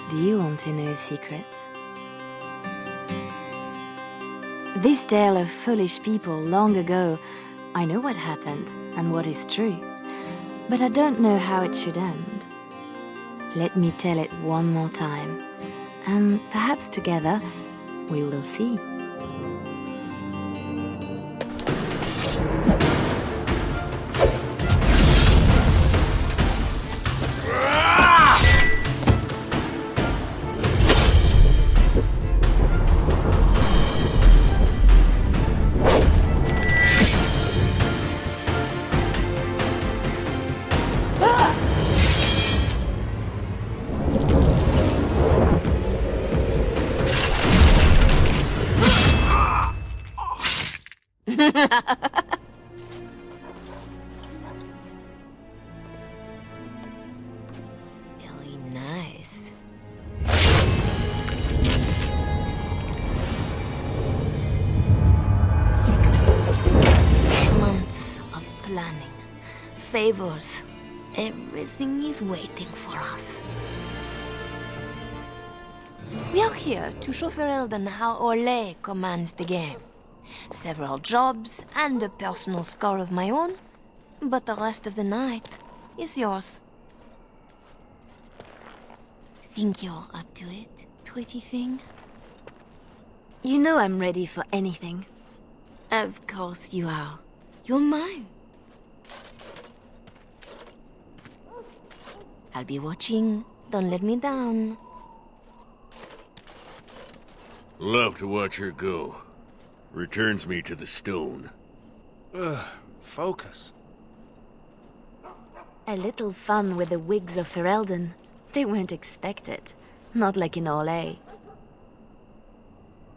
Do you want to know a secret? This tale of foolish people long ago, I know what happened and what is true, but I don't know how it should end. Let me tell it one more time, and perhaps together we will see. Very nice. Months of planning, favors, everything is waiting for us. We are here to show Ferelden how Orlais commands the game. Several jobs and a personal score of my own, but the rest of the night is yours. Think you're up to it, pretty thing? You know I'm ready for anything. Of course you are. You're mine. I'll be watching. Don't let me down. Love to watch her go. Returns me to the stone. Focus. A little fun with the wigs of Ferelden. They won't expect it. Not like in Orlais.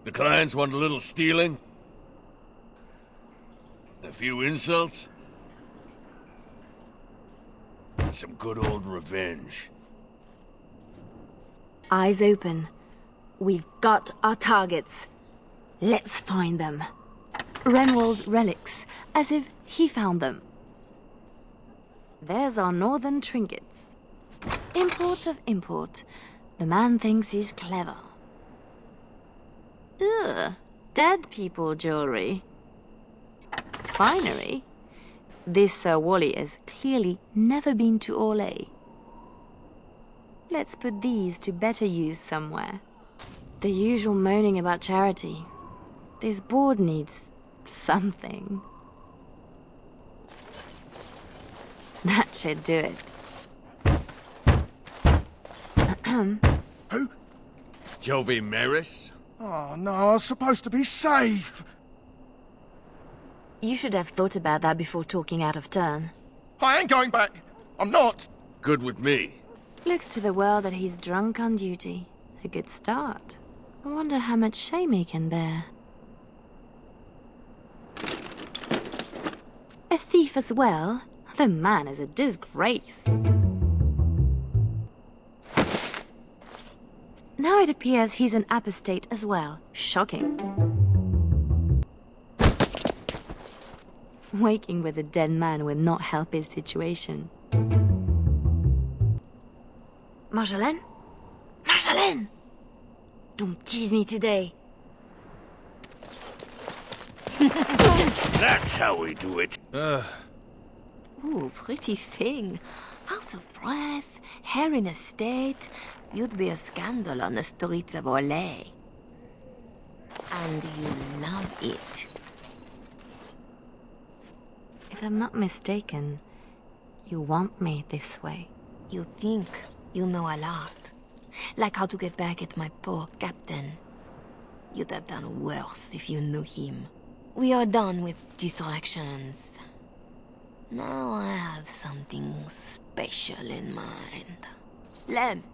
The clients want a little stealing? A few insults? Some good old revenge. Eyes open. We've got our targets. Let's find them. Renwald's relics, as if he found them. There's our northern trinkets. Imports of import. The man thinks he's clever. Ugh, dead people jewelry. Finery. This Sir Wally has clearly never been to Orlais. Let's put these to better use somewhere. The usual moaning about charity. This board needs something. That should do it. Who? Jovi Maris? Oh no, I was supposed to be safe. You should have thought about that before talking out of turn. I ain't going back. I'm not. Good with me. Looks to the world that he's drunk on duty. A good start. I wonder how much shame he can bear. A thief as well? The man is a disgrace. Now it appears he's an apostate as well. Shocking. Waking with a dead man will not help his situation. Marjolaine? Marjolaine! Don't tease me today. That's how we do it. Ooh, pretty thing. Out of breath, hair in a state. You'd be a scandal on the streets of Orlais. And you love it. If I'm not mistaken, you want me this way. You think you know a lot. Like how to get back at my poor captain. You'd have done worse if you knew him. We are done with distractions. Now I have something special in mind. Lem,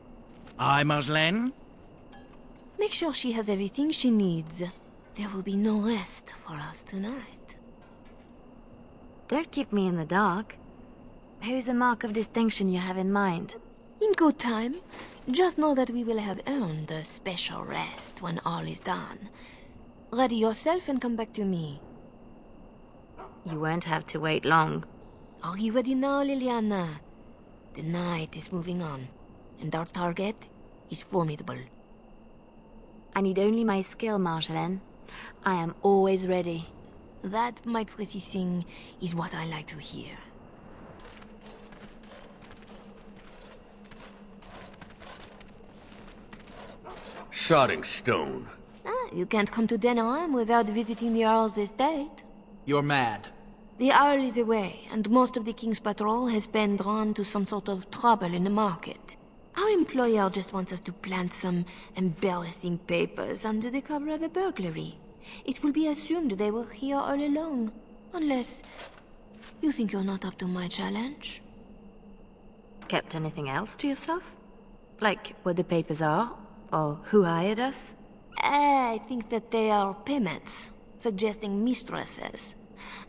Aye, Marjolaine? make sure she has everything she needs. There will be no rest for us tonight. Don't keep me in the dark. Who's the mark of distinction you have in mind? In good time, just know that we will have earned a special rest when all is done. Ready yourself and come back to me. You won't have to wait long. Are you ready now, Leliana? The night is moving on, and our target is formidable. I need only my skill, Marjolaine. I am always ready. That, my pretty thing, is what I like to hear. Sodding stone. You can't come to Denham without visiting the Earl's estate. You're mad. The Earl is away, and most of the King's patrol has been drawn to some sort of trouble in the market. Our employer just wants us to plant some embarrassing papers under the cover of a burglary. It will be assumed they were here all along, unless you think you're not up to my challenge. Kept anything else to yourself? Like what the papers are? Or who hired us? I think that they are payments, suggesting mistresses.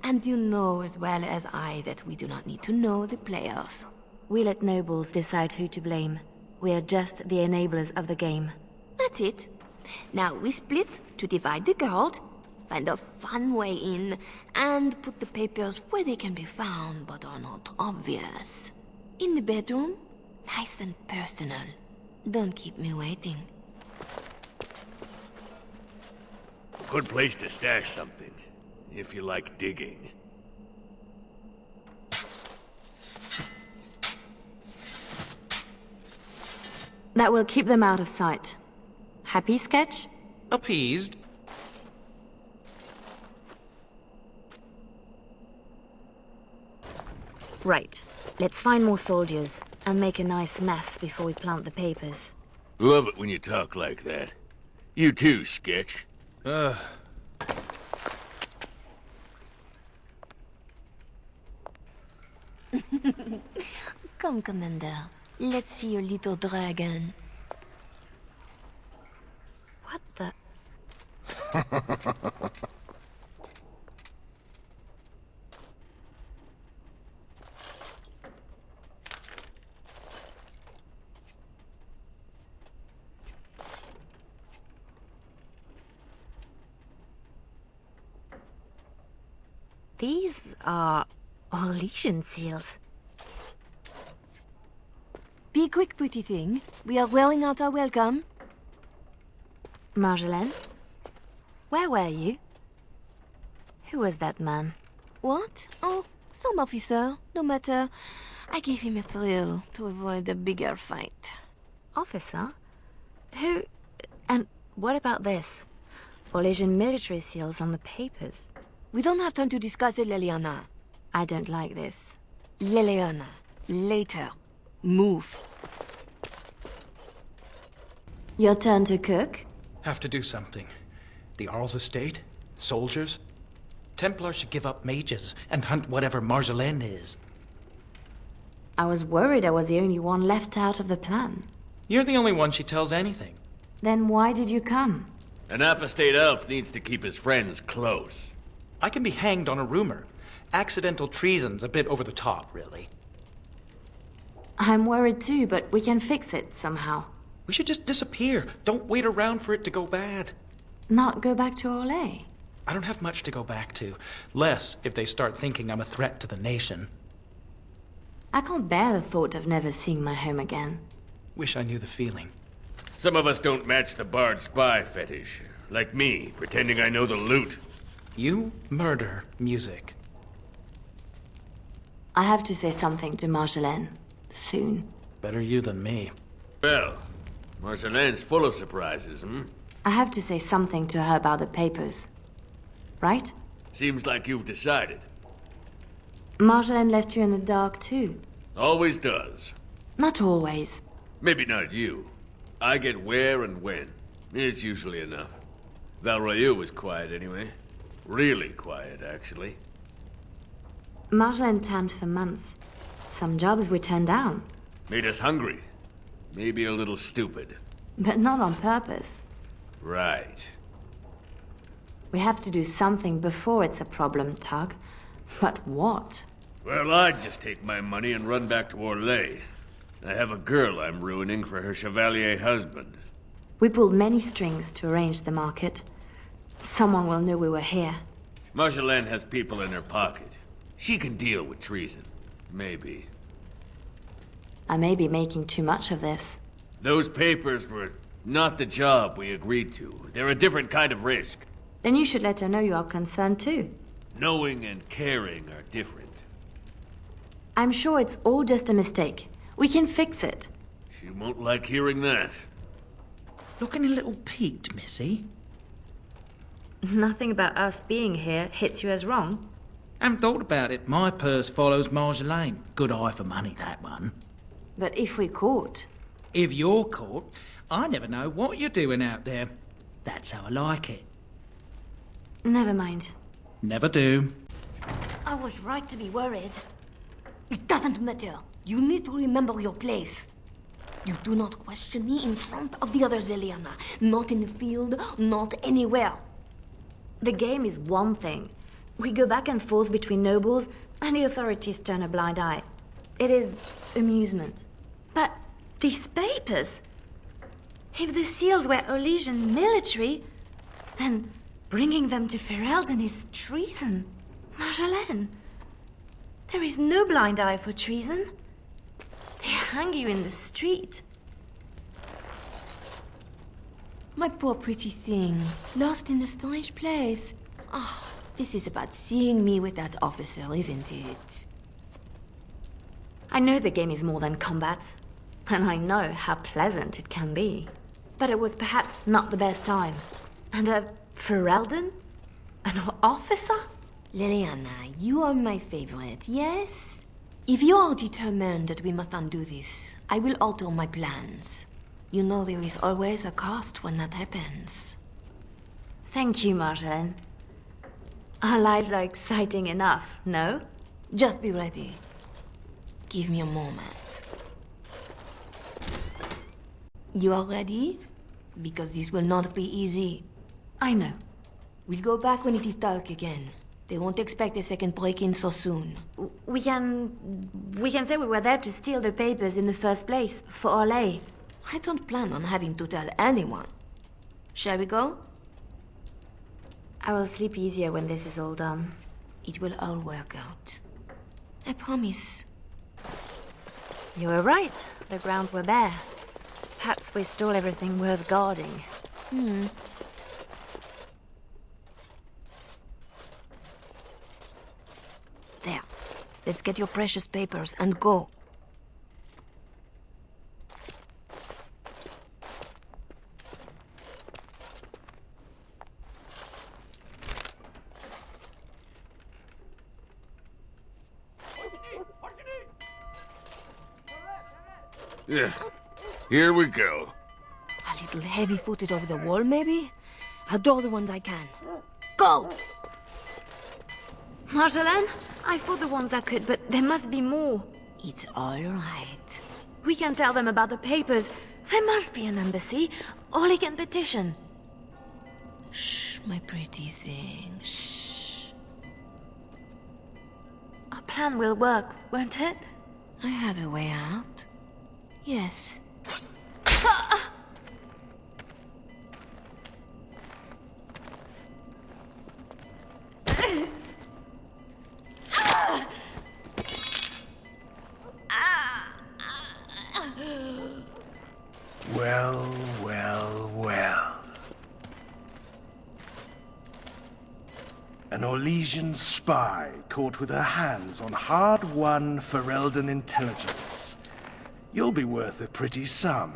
And you know as well as I that we do not need to know the players. We let nobles decide who to blame. We are just the enablers of the game. That's it. Now we split to divide the gold, find a fun way in, and put the papers where they can be found but are not obvious. In the bedroom, nice and personal. Don't keep me waiting. Good place to stash something, if you like digging. That will keep them out of sight. Happy, Sketch? Appeased. Right. Let's find more soldiers and make a nice mess before we plant the papers. Love it when you talk like that. You too, Sketch. Come, Commander. Let's see your little dragon. What the... These are Orlesian seals. Be quick, pretty thing. We are wearing out our welcome. Marjolaine? Where were you? Who was that man? What? Oh, some officer. No matter. I gave him a thrill to avoid a bigger fight. Officer? Who... And what about this? Orlesian military seals on the papers. We don't have time to discuss it, Leliana. I don't like this. Leliana, later. Move. Your turn to cook? Have to do something. The Earl's estate? Soldiers? Templars should give up mages and hunt whatever Marjolaine is. I was worried I was the only one left out of the plan. You're the only one she tells anything. Then why did you come? An apostate elf needs to keep his friends close. I can be hanged on a rumor. Accidental treason's a bit over the top, really. I'm worried too, but we can fix it somehow. We should just disappear. Don't wait around for it to go bad. Not go back to Orlais? I don't have much to go back to. Less if they start thinking I'm a threat to the nation. I can't bear the thought of never seeing my home again. Wish I knew the feeling. Some of us don't match the bard spy fetish. Like me, pretending I know the loot. You murder music. I have to say something to Marjolaine. Soon. Better you than me. Well, Marjolaine's full of surprises, hmm? I have to say something to her about the papers. Right? Seems like you've decided. Marjolaine left you in the dark too. Always does. Not always. Maybe not you. I get where and when. It's usually enough. Valroyu was quiet anyway. Really quiet, actually. Marjolaine planned for months. Some jobs we turned down. Made us hungry. Maybe a little stupid. But not on purpose. Right. We have to do something before it's a problem, Tug. But what? Well, I'd just take my money and run back to Orlais. I have a girl I'm ruining for her chevalier husband. We pulled many strings to arrange the market. Someone will know we were here. Marjolaine has people in her pocket. She can deal with treason. Maybe. I may be making too much of this. Those papers were not the job we agreed to. They're a different kind of risk. Then you should let her know you are concerned too. Knowing and caring are different. I'm sure it's all just a mistake. We can fix it. She won't like hearing that. Looking a little peaked, Missy. Nothing about us being here hits you as wrong. Haven't thought about it. My purse follows Marjolaine. Good eye for money, that one. But if we're caught... If you're caught, I never know what you're doing out there. That's how I like it. Never mind. Never do. I was right to be worried. It doesn't matter. You need to remember your place. You do not question me in front of the others, Leliana. Not in the field, not anywhere. The game is one thing. We go back and forth between nobles, and the authorities turn a blind eye. It is amusement. But these papers... If the seals were Orlesian military, then bringing them to Ferelden is treason. Marjolaine, there is no blind eye for treason. They hang you in the street. My poor pretty thing, lost in a strange place. Ah, this is about seeing me with that officer, isn't it? I know the game is more than combat, and I know how pleasant it can be. But it was perhaps not the best time. And a Ferelden? An officer? Leliana, you are my favorite, yes? If you are determined that we must undo this, I will alter my plans. You know there is always a cost when that happens. Thank you, Marjolaine. Our lives are exciting enough, no? Just be ready. Give me a moment. You are ready? Because this will not be easy. I know. We'll go back when it is dark again. They won't expect a second break-in so soon. We can say we were there to steal the papers in the first place, for Orlais. I don't plan on having to tell anyone. Shall we go? I will sleep easier when this is all done. It will all work out. I promise. You were right. The grounds were bare. Perhaps we stole everything worth guarding. There. Let's get your precious papers and go. Yeah. Here we go. A little heavy-footed over the wall, maybe? I'll draw the ones I can. Go! Marjolaine, I fought the ones I could, but there must be more. It's all right. We can tell them about the papers. There must be an embassy. Orligan petition. Shh, my pretty thing. Shh. Our plan will work, won't it? I have a way out. Yes. Well, well, well. An Orlesian spy caught with her hands on hard-won Ferelden intelligence. You'll be worth a pretty sum.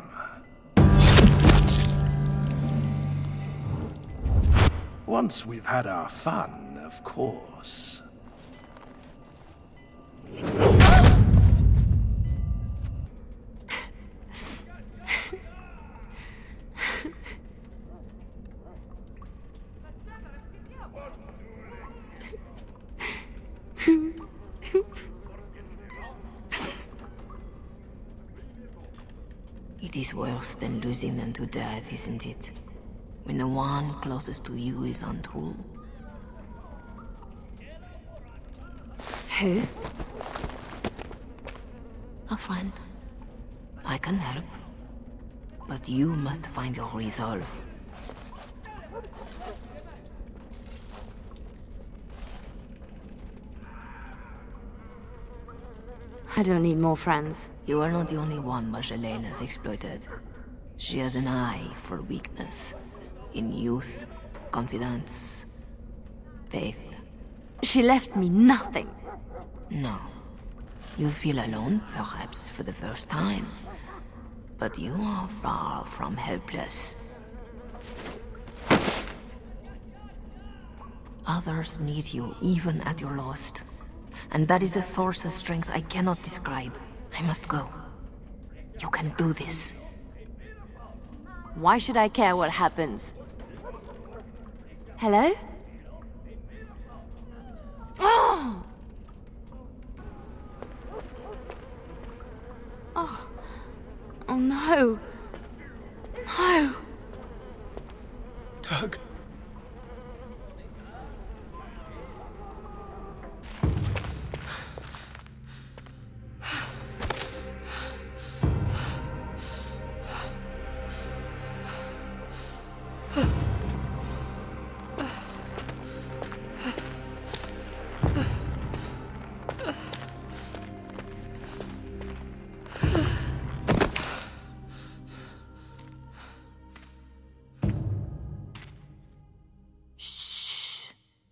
Once we've had our fun, of course. It is worse than losing them to death, isn't it? When the one closest to you is untrue. Who? A friend. I can help. But you must find your resolve. I don't need more friends. You are not the only one Marjolaine has exploited. She has an eye for weakness. In youth, confidence, faith. She left me nothing. No. You feel alone, perhaps, for the first time. But you are far from helpless. Others need you, even at your lowest. And that is a source of strength I cannot describe. I must go. You can do this. Why should I care what happens? Hello? Oh! Oh. Oh no. No. Doug.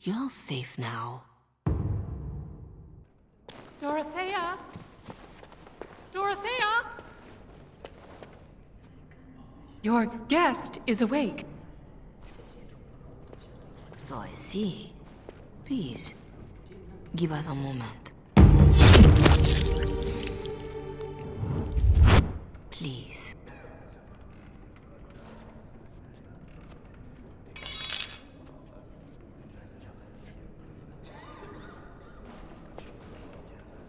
You're safe now. Dorothea! Dorothea! Your guest is awake. So I see. Please, give us a moment. Please.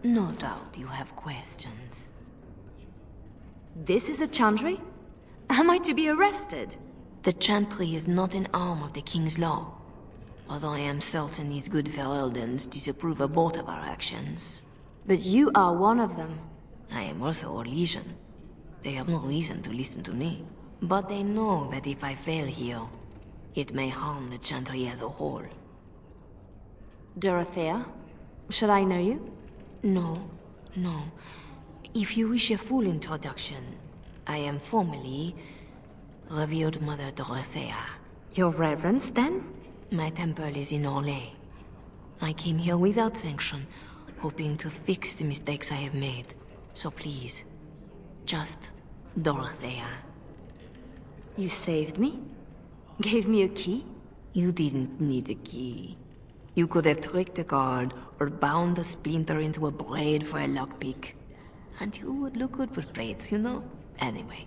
No doubt you have questions. This is a Chantry? Am I to be arrested? The Chantry is not an arm of the King's law. Although I am certain these good Fereldans disapprove of both of our actions. But you are one of them. I am also a legion. They have no reason to listen to me. But they know that if I fail here, it may harm the Chantry as a whole. Dorothea, should I know you? No, no. If you wish a full introduction, I am formally Revered Mother Dorothea. Your Reverence, then? My temple is in Orlais. I came here without sanction, hoping to fix the mistakes I have made. So please, just Dorothea. You saved me? Gave me a key? You didn't need a key. You could have tricked a guard or bound a splinter into a braid for a lockpick. And you would look good with braids, you know? Anyway,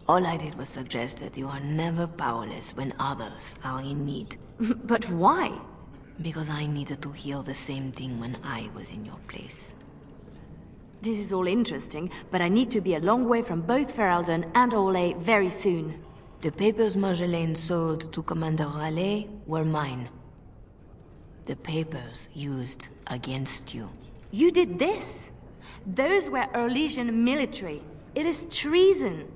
all I did was suggest that you are never powerless when others are in need. But why? Because I needed to hear the same thing when I was in your place. This is all interesting, but I need to be a long way from both Ferelden and Orlais very soon. The papers Marjolaine sold to Commander Raleigh were mine. The papers used against you. You did this? Those were Orlesian military. It is treason.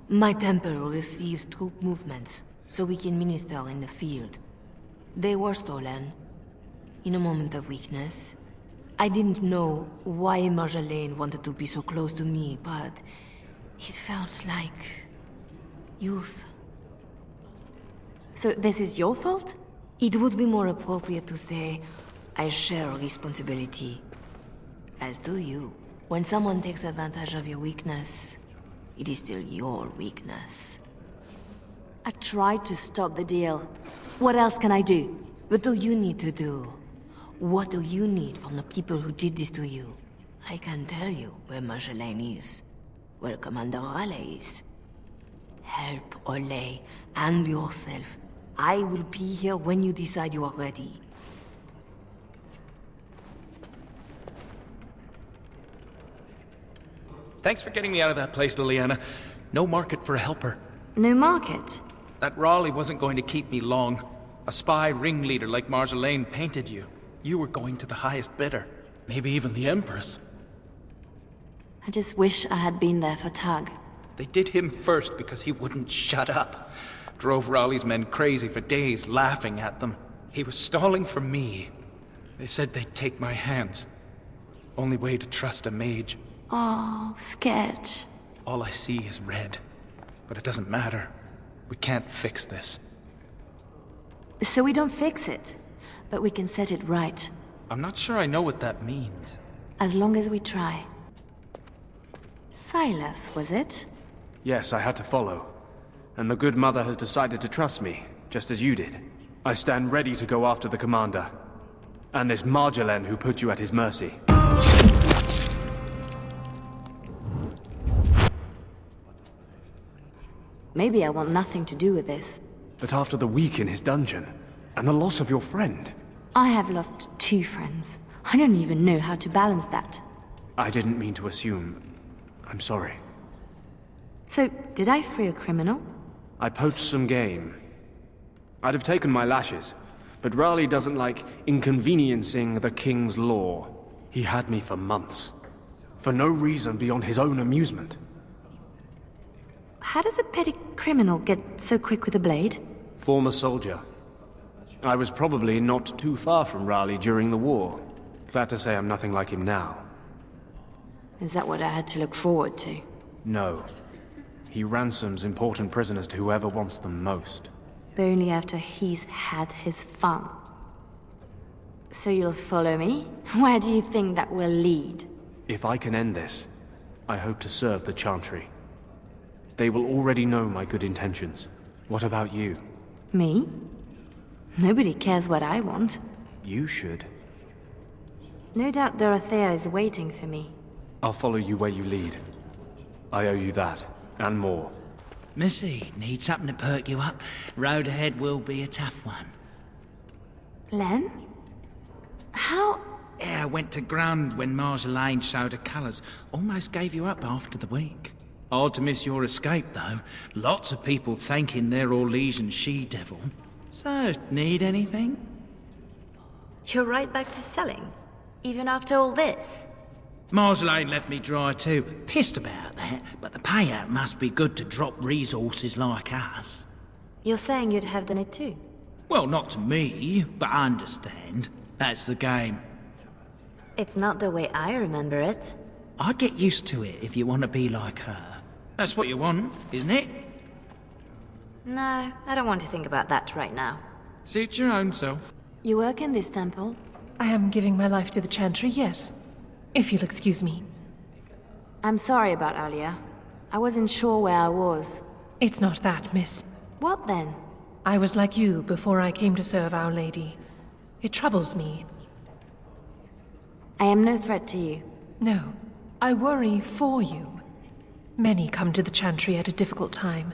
My temple receives troop movements, so we can minister in the field. They were stolen. In a moment of weakness. I didn't know why Marjolaine wanted to be so close to me, but it felt like youth. So this is your fault? It would be more appropriate to say, I share responsibility. As do you. When someone takes advantage of your weakness, it is still your weakness. I tried to stop the deal. What else can I do? What do you need to do? What do you need from the people who did this to you? I can tell you where Marjolaine is, where Commander Raleigh is. Help Orlais and yourself. I will be here when you decide you are ready. Thanks for getting me out of that place, Leliana. No market for a helper. No market? That Raleigh wasn't going to keep me long. A spy ringleader like Marjolaine painted you. You were going to the highest bidder. Maybe even the Empress. I just wish I had been there for Tug. They did him first because he wouldn't shut up. Drove Raleigh's men crazy for days, laughing at them. He was stalling for me. They said they'd take my hands. Only way to trust a mage. Oh, sketch. All I see is red. but it doesn't matter. We can't fix this. So we don't fix it, but we can set it right, I'm not sure I know what that means. as long as we try. Silas, was it? Yes, I had to follow. And the good mother has decided to trust me, just as you did. I stand ready to go after the commander. And this Marjolaine who put you at his mercy. Maybe I want nothing to do with this. But after the week in his dungeon, and the loss of your friend... I have lost 2 friends. I don't even know how to balance that. I didn't mean to assume. I'm sorry. So, did I free a criminal? I poached some game. I'd have taken my lashes, but Raleigh doesn't like inconveniencing the king's law. He had me for months. For no reason beyond his own amusement. How does a petty criminal get so quick with a blade? Former soldier. I was probably not too far from Raleigh during the war. Glad to say I'm nothing like him now. Is that what I had to look forward to? No. He ransoms important prisoners to whoever wants them most. But only after he's had his fun. So you'll follow me? Where do you think that will lead? If I can end this, I hope to serve the Chantry. They will already know my good intentions. What about you? Me? Nobody cares what I want. You should. No doubt Dorothea is waiting for me. I'll follow you where you lead. I owe you that, and more. Missy, need something to perk you up? Road ahead will be a tough one. Len? How... Yeah, I went to ground when Marjolaine showed her colours. Almost gave you up after the week. Hard to miss your escape, though. Lots of people thanking their Orlesian she-devil. So, need anything? You're right back to selling? Even after all this? Marjolaine left me dry too. Pissed about that, but the payout must be good to drop resources like us. You're saying you'd have done it too? Well, not to me, but I understand. That's the game. It's not the way I remember it. I'd get used to it if you want to be like her. That's what you want, isn't it? No, I don't want to think about that right now. Suit your own self. You work in this temple? I am giving my life to the Chantry, yes. If you'll excuse me. I'm sorry about earlier. I wasn't sure where I was. It's not that, miss. What then? I was like you before I came to serve Our Lady. It troubles me. I am no threat to you. No, I worry for you. Many come to the Chantry at a difficult time.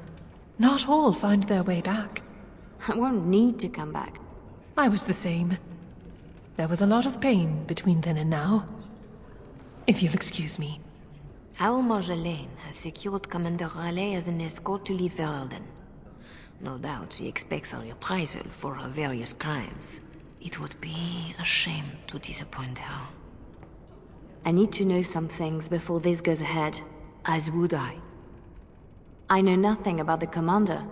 Not all find their way back. I won't need to come back. I was the same. There was a lot of pain between then and now. If you'll excuse me. Our Marjolaine has secured Commander Raleigh as an escort to leave Verelden. No doubt she expects a reprisal for her various crimes. It would be a shame to disappoint her. I need to know some things before this goes ahead. As would I. I know nothing about the commander.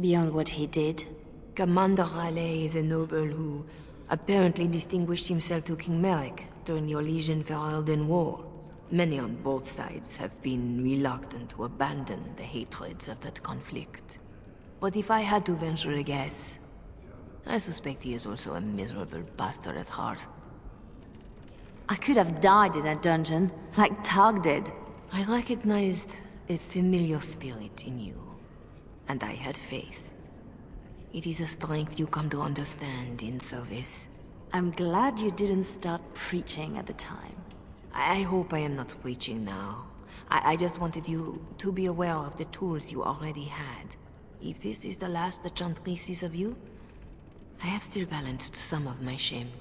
Beyond what he did. Commander Raleigh is a noble who apparently distinguished himself to King Merrick during the Orlesian-Verelden War. Many on both sides have been reluctant to abandon the hatreds of that conflict. But if I had to venture a guess, I suspect he is also a miserable bastard at heart. I could have died in a dungeon, like Targ did. I recognized a familiar spirit in you, and I had faith. It is a strength you come to understand in service. I'm glad you didn't start preaching at the time. I hope I am not preaching now. I just wanted you to be aware of the tools you already had. If this is the last the Chantry sees of you, I have still balanced some of my shame.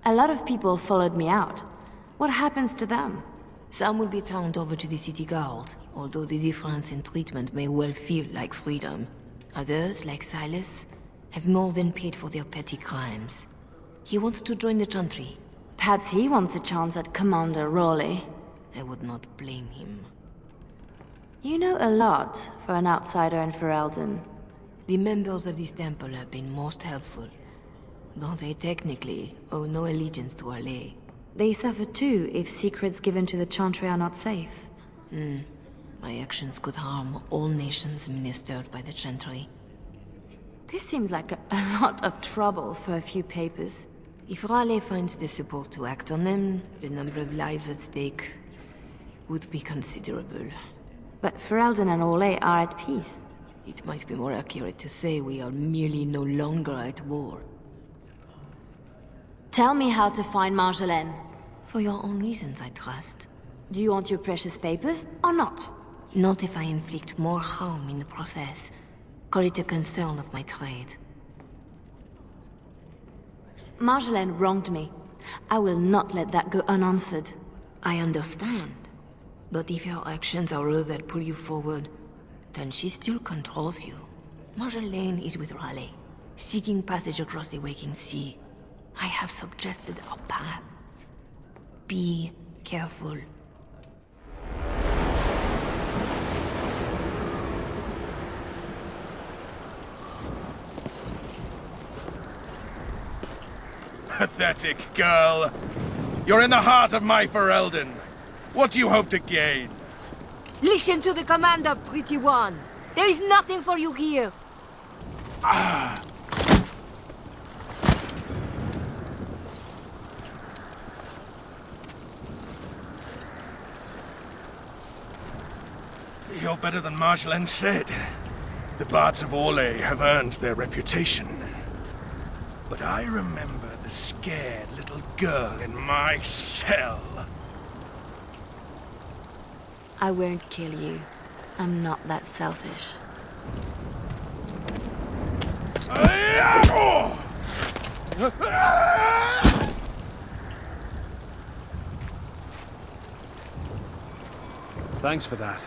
A lot of people followed me out. What happens to them? Some will be turned over to the city guard, although the difference in treatment may well feel like freedom. Others, like Silas, have more than paid for their petty crimes. He wants to join the Chantry. Perhaps he wants a chance at Commander Raleigh. I would not blame him. You know a lot for an outsider in Ferelden. The members of this temple have been most helpful, though they technically owe no allegiance to Raleigh. They suffer too if secrets given to the Chantry are not safe. My actions could harm all nations ministered by the Chantry. This seems like a lot of trouble for a few papers. If Raleigh finds the support to act on them, the number of lives at stake would be considerable. But Ferelden and Orlais are at peace. It might be more accurate to say we are merely no longer at war. Tell me how to find Marjolaine. For your own reasons, I trust. Do you want your precious papers, or not? Not if I inflict more harm in the process. Call it a concern of my trade. Marjolaine wronged me. I will not let that go unanswered. I understand. But if your actions are all that pull you forward, then she still controls you. Marjolaine is with Raleigh, seeking passage across the waking sea. I have suggested a path. Be careful. Pathetic girl. You're in the heart of my Ferelden. What do you hope to gain? Listen to the commander, pretty one. There is nothing for you here. You're better than Marjolaine said. The bards of Orlais have earned their reputation. But I remember the scared little girl in my cell. I won't kill you. I'm not that selfish. Thanks for that.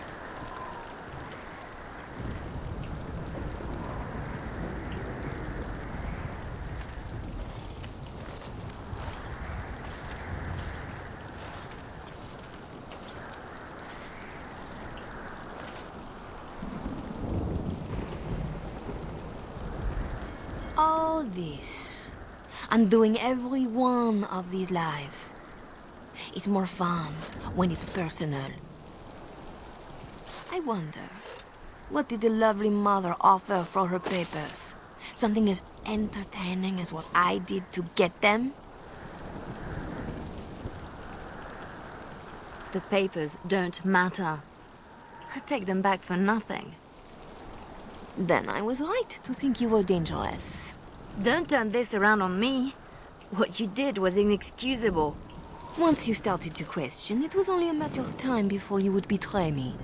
All this, undoing every one of these lives. It's more fun when it's personal. I wonder, what did the lovely mother offer for her papers? Something as entertaining as what I did to get them? The papers don't matter. I'd take them back for nothing. Then I was right to think you were dangerous. Don't turn this around on me. What you did was inexcusable. Once you started to question, it was only a matter of time before you would betray me.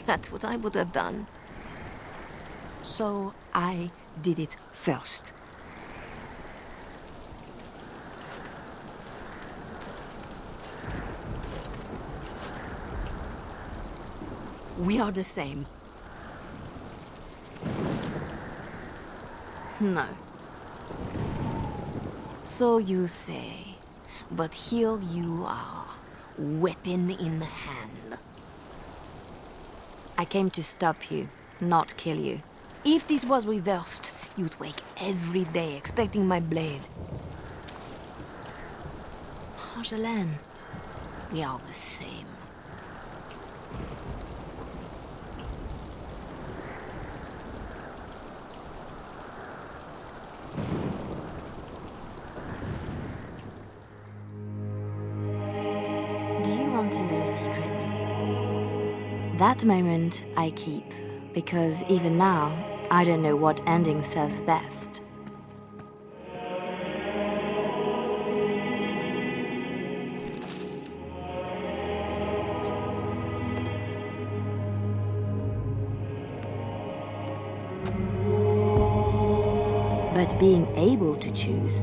That's what I would have done. So I did it first. We are the same. No. So you say, but here you are, weapon in hand. I came to stop you, not kill you. If this was reversed, you'd wake every day expecting my blade. Marjolaine. We are the same. Do you want to know a secret? That moment I keep, because even now, I don't know what ending serves best. But being able to choose,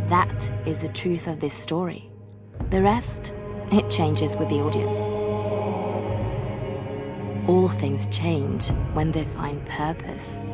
that is the truth of this story. The rest, it changes with the audience. All things change when they find purpose.